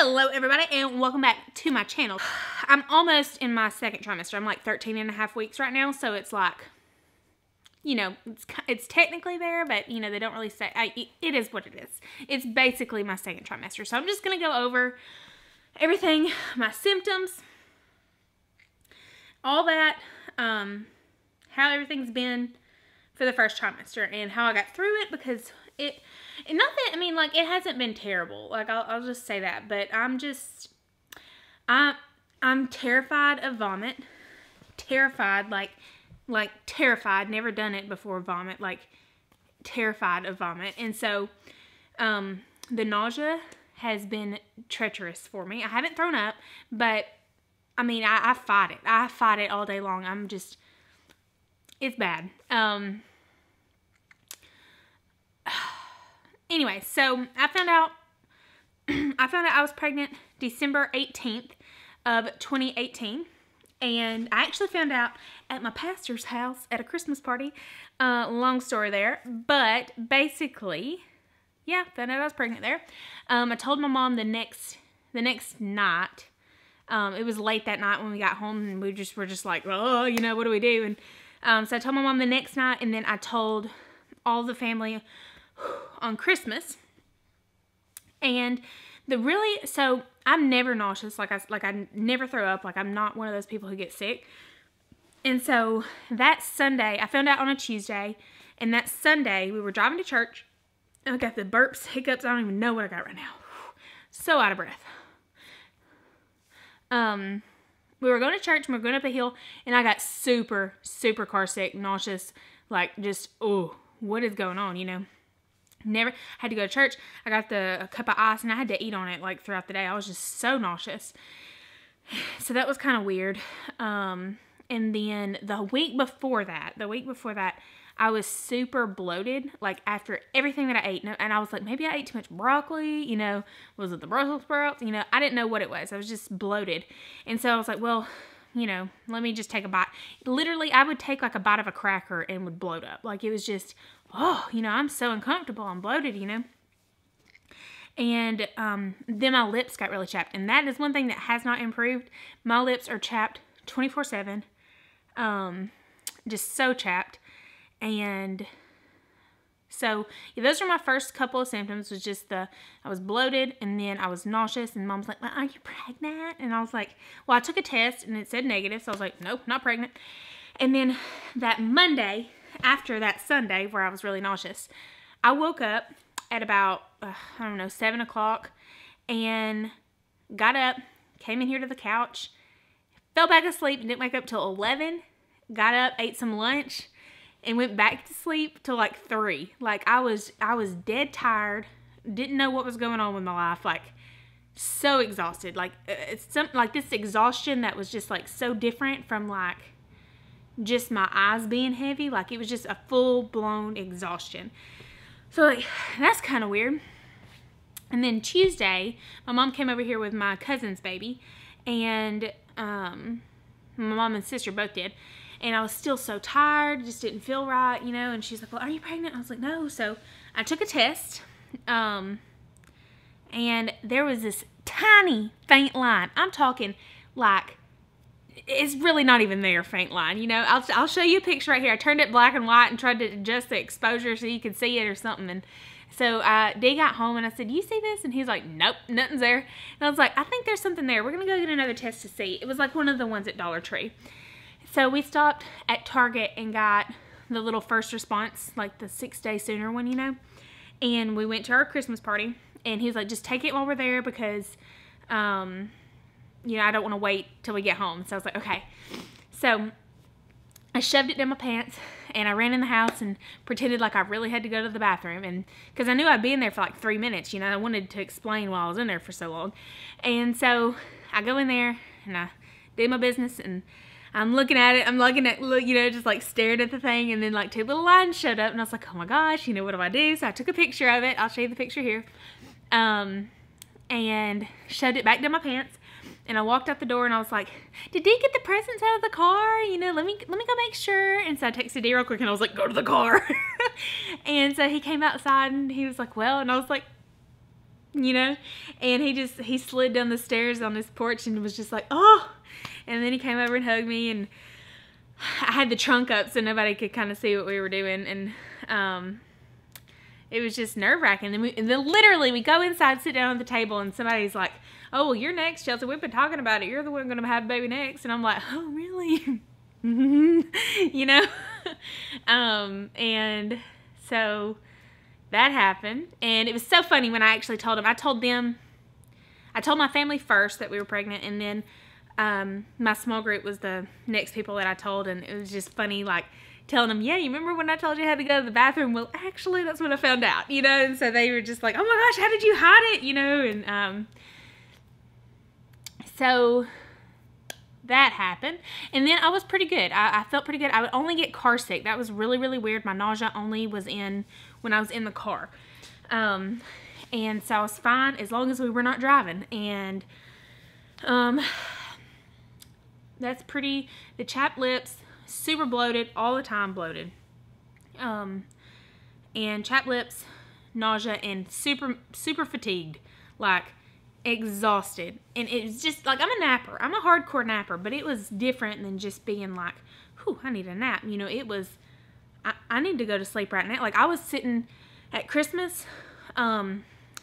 Hello everybody and welcome back to my channel. I'm almost in my second trimester. I'm like 13 and a half weeks right now, so it's like, you know, it's technically there, but you know, they don't really say, it is what it is. It's basically my second trimester. So I'm just going to go over everything, my symptoms, all that, how everything's been for the first trimester and how I got through it, because and not that, I mean, like, it hasn't been terrible. Like, I'll just say that. But I'm terrified of vomit. Terrified, like terrified. Never done it before, vomit. Like, terrified of vomit. And so, the nausea has been treacherous for me. I haven't thrown up, but, I mean, I fight it. I fight it all day long. It's bad. Anyway, so I found out I was pregnant December 18th of 2018, and I actually found out at my pastor's house at a Christmas party. Long story there, but basically, yeah, found out I was pregnant there. I told my mom the next night. It was late that night when we got home, and were just like, oh, you know, what do we do? And so I told my mom the next night, and then I told all the family on Christmas. And so I'm never nauseous, like I never throw up, like I'm not one of those people who get sick. And so that Sunday, I found out on a Tuesday, and that Sunday we were driving to church, and I got the burps, hiccups, I don't even know what I got right now. So out of breath. We were going to church, and we were going up a hill, and I got super, super car sick, nauseous, like just, oh, what is going on, you know? Never had to go to church. I got a cup of ice and I had to eat on it like throughout the day. I was just so nauseous. So that was kind of weird. And then the week before that, I was super bloated, like after everything that I ate. And I was like, maybe I ate too much broccoli, you know, was it the Brussels sprouts? You know, I didn't know what it was. I was just bloated. And so I was like, well, you know, let me just take a bite. Literally, I would take like a bite of a cracker and would bloat up. Like it was just, oh, you know, I'm so uncomfortable. I'm bloated, you know. And then my lips got really chapped. And that is one thing that has not improved. My lips are chapped 24/7. Just so chapped. And so, yeah, those were my first couple of symptoms. Was just I was bloated, and then I was nauseous, and Mom's like, well, are you pregnant? And I was like, well, I took a test, and it said negative, so I was like, nope, not pregnant. And then that Monday, after that Sunday, where I was really nauseous, I woke up at about, I don't know, 7 o'clock, and got up, came in here to the couch, fell back asleep, and didn't wake up till 11, got up, ate some lunch, and went back to sleep till like 3. Like I was dead tired. Didn't know what was going on with my life. Like so exhausted. Like it's like this exhaustion that was just like so different from like just my eyes being heavy. Like it was just a full blown exhaustion. So like that's kind of weird. And then Tuesday, my mom came over here with my cousin's baby, and my mom and sister both did. And I was still so tired, just didn't feel right, you know. And she's like, well, are you pregnant? I was like, no. So I took a test, and there was this tiny faint line. I'm talking like, it's really not even there, faint line, you know. I'll show you a picture right here. I turned it black and white and tried to adjust the exposure so you could see it or something. And so Dee got home, and I said, you see this? And he's like, nope, nothing's there. And I was like, I think there's something there. We're going to go get another test to see. It was like one of the ones at Dollar Tree. So we stopped at Target and got the little first response, like the 6 day sooner one, you know. And we went to our Christmas party, and he was like, just take it while we're there because, you know, I don't want to wait till we get home. So I was like, okay. So I shoved it down my pants, and I ran in the house and pretended like I really had to go to the bathroom. And because I knew I'd be in there for like 3 minutes, you know, I wanted to explain why I was in there for so long. And so I go in there, and I did my business, and I'm looking at it, you know, just like staring at the thing, and then like 2 little lines showed up, and I was like, oh my gosh, you know, what do I do? So I took a picture of it. I'll show you the picture here. And shoved it back down my pants, and I walked out the door, and I was like, did Dee get the presents out of the car? You know, let me go make sure. And so I texted Dee real quick, and I was like, go to the car. And so he came outside, and he was like, well, and I was like, you know? And he slid down the stairs on his porch and was just like, oh! And then he came over and hugged me, and I had the trunk up so nobody could kind of see what we were doing, and it was just nerve-wracking. And then literally we go inside, sit down at the table, and somebody's like, oh, well, you're next, Chelsea. We've been talking about it. You're the one going to have a baby next. And I'm like, oh, really? You know? And so that happened. And it was so funny when I actually told them. I told my family first that we were pregnant, and then my small group was the next people that I told. And it was just funny, like, telling them, yeah, you remember when I told you I had to go to the bathroom? Well, actually, that's when I found out, you know? And so they were just like, oh my gosh, how did you hide it? You know? And so that happened. And then I was pretty good. I felt pretty good. I would only get car sick. That was really, really weird. My nausea only was when I was in the car. And so I was fine as long as we were not driving. And that's pretty, the chapped lips, super bloated, all the time bloated. And chapped lips, nausea, and super fatigued, like exhausted. And it was just like, I'm a napper. I'm a hardcore napper, but it was different than just being like, whew, I need a nap. You know, it was, I need to go to sleep right now. Like, I was sitting at Christmas.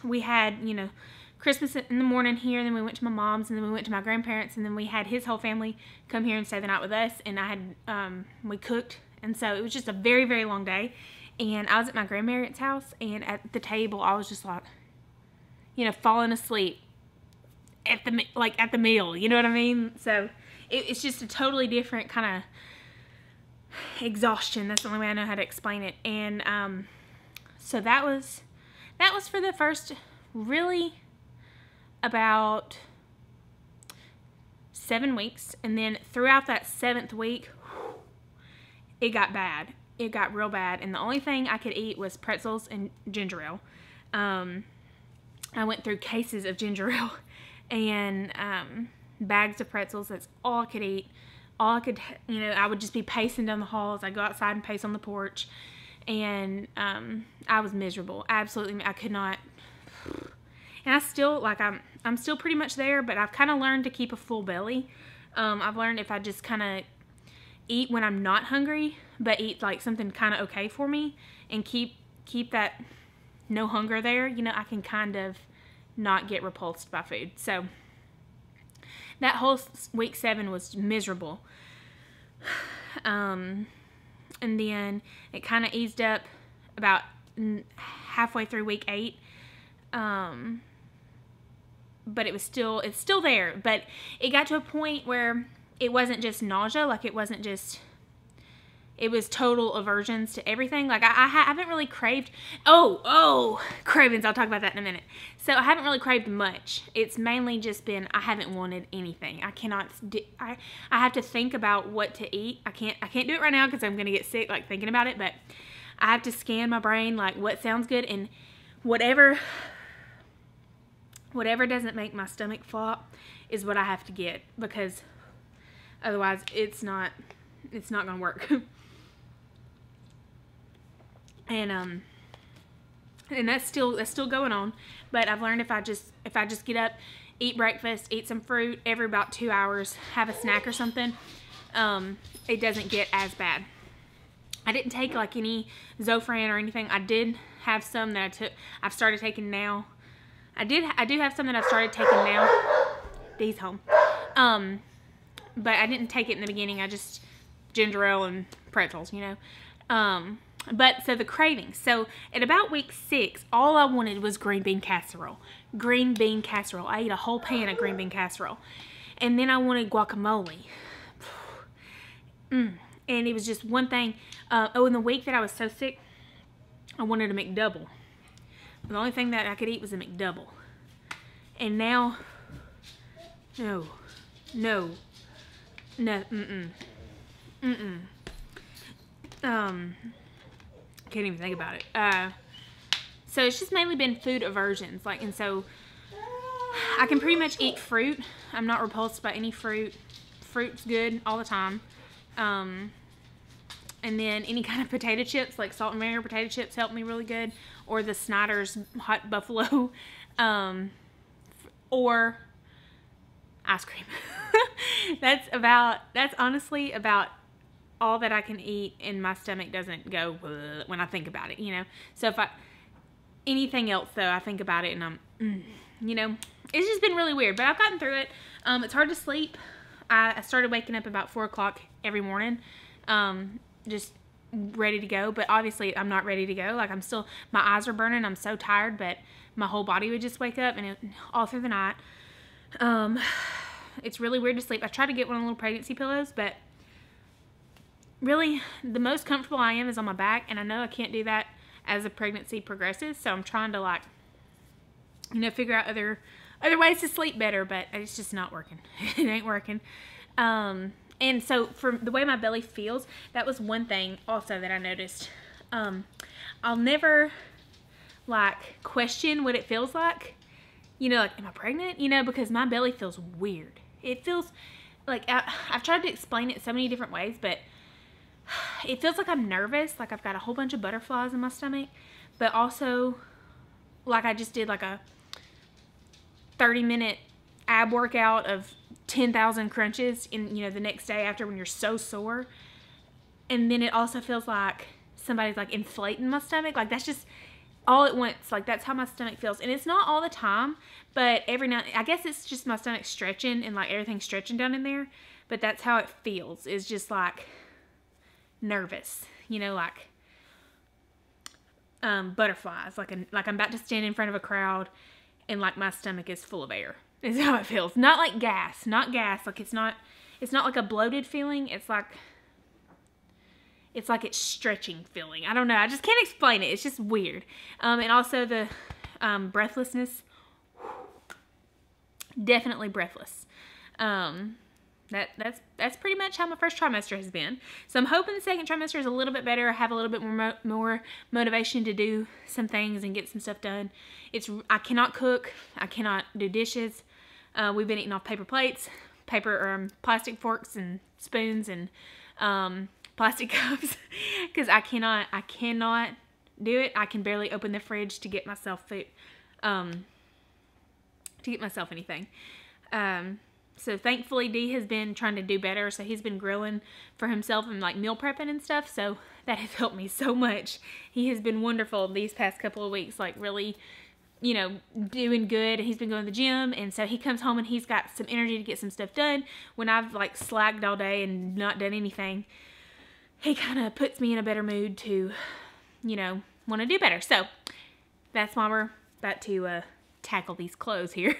We had, you know, Christmas in the morning here, and then we went to my mom's, and then we went to my grandparents, and then we had his whole family come here and stay the night with us, and we cooked, and so it was just a very, very long day. And I was at my grandparents' house, and at the table, I was just like, you know, falling asleep at the meal, you know what I mean? So it's just a totally different kind of exhaustion. That's the only way I know how to explain it. And so that was for the first, really, about 7 weeks. And then throughout that 7th week, it got bad. It got real bad. And the only thing I could eat was pretzels and ginger ale. I went through cases of ginger ale and bags of pretzels. That's all I could eat. All I could, you know, I would just be pacing down the halls. I'd go outside and pace on the porch. And I was miserable. Absolutely. I could not. And I still, like, I'm still pretty much there, but I've kind of learned to keep a full belly. I've learned if I just kind of eat when I'm not hungry, but eat like something kind of okay for me, and keep that no hunger there, you know, I can kind of not get repulsed by food. So that whole week 7 was miserable. And then it kind of eased up about halfway through week 8. But it's still there, but it got to a point where it wasn't just nausea, like it was total aversions to everything. Like I haven't really craved, cravings, I'll talk about that in a minute. So I haven't really craved much. It's mainly just been, I haven't wanted anything. I have to think about what to eat. I can't do it right now because I'm going to get sick, like thinking about it, but I have to scan my brain, like what sounds good, and whatever doesn't make my stomach flop is what I have to get, because otherwise it's not going to work. And that's still going on, but I've learned if I just get up, eat breakfast, eat some fruit every about 2 hours, have a snack or something, it doesn't get as bad. I didn't take like any Zofran or anything. I did have some that I've started taking now. I do have some that I've started taking now. Dee's home. But I didn't take it in the beginning. I just ginger ale and pretzels, you know. But so the cravings. So at about week 6, all I wanted was green bean casserole. Green bean casserole. I ate a whole pan of green bean casserole. And then I wanted guacamole. And it was just one thing. In the week that I was so sick, I wanted a McDouble. The only thing that I could eat was a McDouble. And now, no, can't even think about it. So it's just mainly been food aversions. Like, and so I can pretty much eat fruit. I'm not repulsed by any fruit. Fruit's good all the time. And then any kind of potato chips, like salt and vinegar potato chips, help me really good. Or the Snyder's hot buffalo. or ice cream. That's honestly about all that I can eat, and my stomach doesn't go when I think about it, you know. So if anything else though, I think about it and I'm, you know, it's just been really weird, but I've gotten through it. It's hard to sleep. I started waking up about 4 o'clock every morning, just ready to go, but obviously I'm not ready to go. Like, I'm still, my eyes are burning, I'm so tired, but my whole body would just wake up, and all through the night. It's really weird to sleep. I tried to get one of the little pregnancy pillows, but really the most comfortable I am is on my back, and I know I can't do that as the pregnancy progresses, so I'm trying to, like, you know, figure out other ways to sleep better, but it's just not working. It ain't working. And so for the way my belly feels, that was one thing also that I noticed. I'll never, like, question what it feels like. You know, like, am I pregnant? You know, because my belly feels weird. It feels like, I've tried to explain it so many different ways, but it feels like I'm nervous. Like, I've got a whole bunch of butterflies in my stomach, but also, like, I just did, like, a 30-minute ab workout of 10,000 crunches in, you know, the next day after, when you're so sore. And then it also feels like somebody's, like, inflating my stomach. Like, that's just all at once. Like, that's how my stomach feels. And it's not all the time, but every now, I guess it's just my stomach stretching and, like, everything stretching down in there. But that's how it feels. It's just, like, nervous, you know, like butterflies. Like I'm about to stand in front of a crowd, and, like, my stomach is full of air. Is how it feels. Not like gas. Not gas. Like, it's not like a bloated feeling. It's like it's stretching feeling. I don't know. I just can't explain it. It's just weird. And also the breathlessness. Definitely breathless. That's pretty much how my first trimester has been. So I'm hoping the second trimester is a little bit better. I have a little bit more motivation to do some things and get some stuff done. I cannot cook. I cannot do dishes. We've been eating off paper plates, plastic forks and spoons, and plastic cups, because I cannot do it. I can barely open the fridge to get myself food, anything. So thankfully D has been trying to do better, so he's been grilling for himself and, like, meal prepping and stuff, so that has helped me so much. He has been wonderful these past couple of weeks, like, really, you know, doing good. He's been going to the gym, and so he comes home and he's got some energy to get some stuff done. When I've, like, slacked all day and not done anything, he kind of puts me in a better mood to, you know, want to do better. So that's why we're about to tackle these clothes here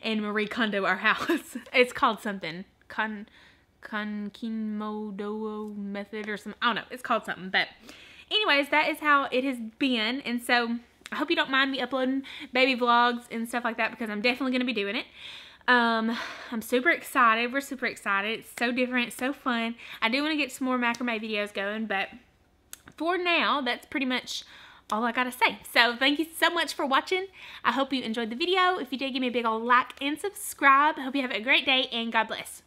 and Marie Kondo our house. It's called something, Kankimodo method or something. I don't know. It's called something. But anyways, that is how it has been. And so I hope you don't mind me uploading baby vlogs and stuff like that, because I'm definitely going to be doing it. I'm super excited. We're super excited. It's so different. It's so fun. I do want to get some more macrame videos going, but for now, that's pretty much all I gotta say. So thank you so much for watching. I hope you enjoyed the video. If you did, give me a big old like and subscribe. I hope you have a great day, and God bless.